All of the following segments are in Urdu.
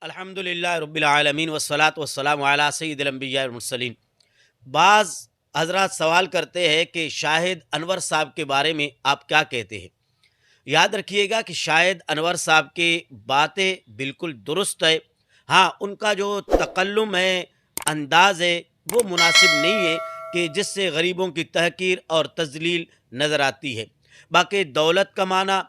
الحمدللہ رب العالمین والصلاة والسلام علی سید الانبیاء والمرسلین۔ بعض حضرات سوال کرتے ہیں کہ شاہد انور صاحب کے بارے میں آپ کیا کہتے ہیں؟ یاد رکھیے گا کہ شاہد انور صاحب کی باتیں بالکل درست ہے، ہاں ان کا جو تکلم ہے، انداز ہے، وہ مناسب نہیں ہے کہ جس سے غریبوں کی تحقیر اور تذلیل نظر آتی ہے۔ باقی دولت کمانا،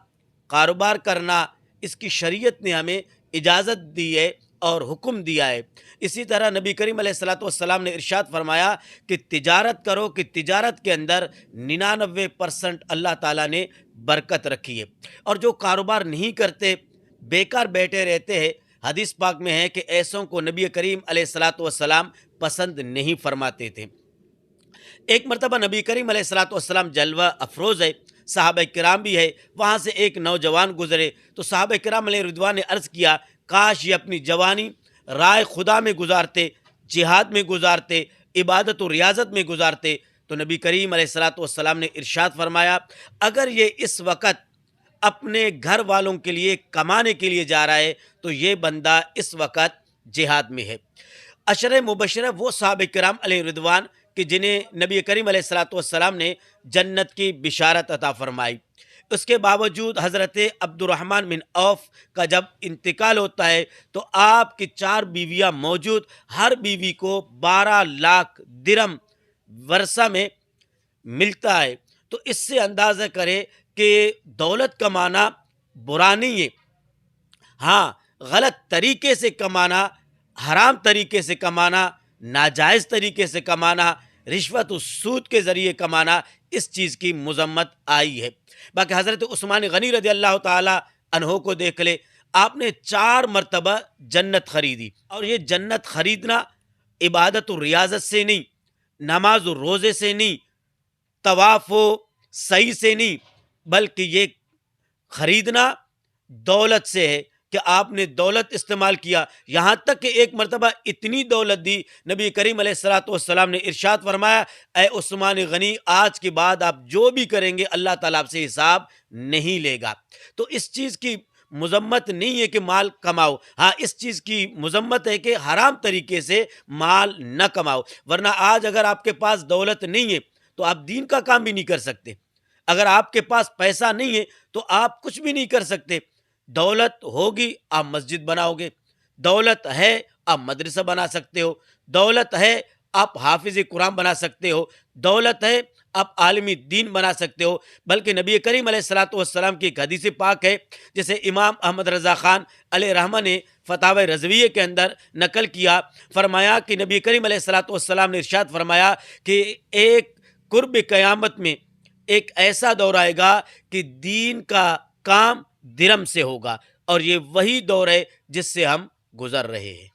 کاروبار کرنا، اس کی شریعت نے ہمیں اجازت دی ہے اور حکم دیا ہے۔ اسی طرح نبی کریم علیہ الصلوۃ والسلام نے ارشاد فرمایا کہ تجارت کرو کہ تجارت کے اندر 99% اللہ تعالیٰ نے برکت رکھی ہے، اور جو کاروبار نہیں کرتے، بیکار بیٹھے رہتے ہیں، حدیث پاک میں ہے کہ ایسوں کو نبی کریم علیہ الصلوۃ والسلام پسند نہیں فرماتے تھے۔ ایک مرتبہ نبی کریم علیہ الصلوۃ والسلام جلوہ افروز ہے، صحابہ کرام بھی ہے، وہاں سے ایک نوجوان گزرے تو صحابہ کرام علیہ رضوان نے عرض کیا کاش یہ اپنی جوانی رائے خدا میں گزارتے، جہاد میں گزارتے، عبادت و ریاضت میں گزارتے۔ تو نبی کریم علیہ الصلوۃ والسلام نے ارشاد فرمایا اگر یہ اس وقت اپنے گھر والوں کے لیے کمانے کے لیے جا رہا ہے تو یہ بندہ اس وقت جہاد میں ہے۔ عشرہ مبشرہ وہ صحابہ کرام علیہ رضوان کہ جنہیں نبی کریم علیہ الصلوۃ والسلام نے جنت کی بشارت عطا فرمائی۔ اس کے باوجود حضرت عبد الرحمن بن عوف کا جب انتقال ہوتا ہے تو آپ کی 4 بیویاں موجود، ہر بیوی کو 12 لاکھ درم ورثہ میں ملتا ہے۔ تو اس سے اندازہ کرے کہ دولت کمانا برا نہیں ہے، ہاں غلط طریقے سے کمانا، حرام طریقے سے کمانا، ناجائز طریقے سے کمانا، رشوت و سود کے ذریعے کمانا، اس چیز کی مذمت آئی ہے۔ باقی حضرت عثمان غنی رضی اللہ تعالی عنہ کو دیکھ لے، آپ نے 4 مرتبہ جنت خریدی، اور یہ جنت خریدنا عبادت و ریاضت سے نہیں، نماز و روزے سے نہیں، طواف و سعی سے نہیں، بلکہ یہ خریدنا دولت سے ہے کہ آپ نے دولت استعمال کیا۔ یہاں تک کہ ایک مرتبہ اتنی دولت دی، نبی کریم علیہ الصلوۃ والسلام نے ارشاد فرمایا اے عثمان غنی آج کے بعد آپ جو بھی کریں گے اللہ تعالیٰ آپ سے حساب نہیں لے گا۔ تو اس چیز کی مذمت نہیں ہے کہ مال کماؤ، ہاں اس چیز کی مذمت ہے کہ حرام طریقے سے مال نہ کماؤ، ورنہ آج اگر آپ کے پاس دولت نہیں ہے تو آپ دین کا کام بھی نہیں کر سکتے۔ اگر آپ کے پاس پیسہ نہیں ہے تو آپ کچھ بھی نہیں کر سکتے۔ دولت ہوگی آپ مسجد بناؤ گے، دولت ہے آپ مدرسہ بنا سکتے ہو، دولت ہے آپ حافظ قرآن بنا سکتے ہو، دولت ہے آپ عالمی دین بنا سکتے ہو۔ بلکہ نبی کریم علیہ الصلوۃ والسلام کی ایک حدیث پاک ہے جسے امام احمد رضا خان علیہ رحمہ نے فتاوی رضویہ کے اندر نقل کیا، فرمایا کہ نبی کریم علیہ الصلوۃ والسلام نے ارشاد فرمایا کہ ایک قرب قیامت میں ایک ایسا دور آئے گا کہ دین کا کام درم سے ہوگا، اور یہ وہی دور ہے جس سے ہم گزر رہے ہیں۔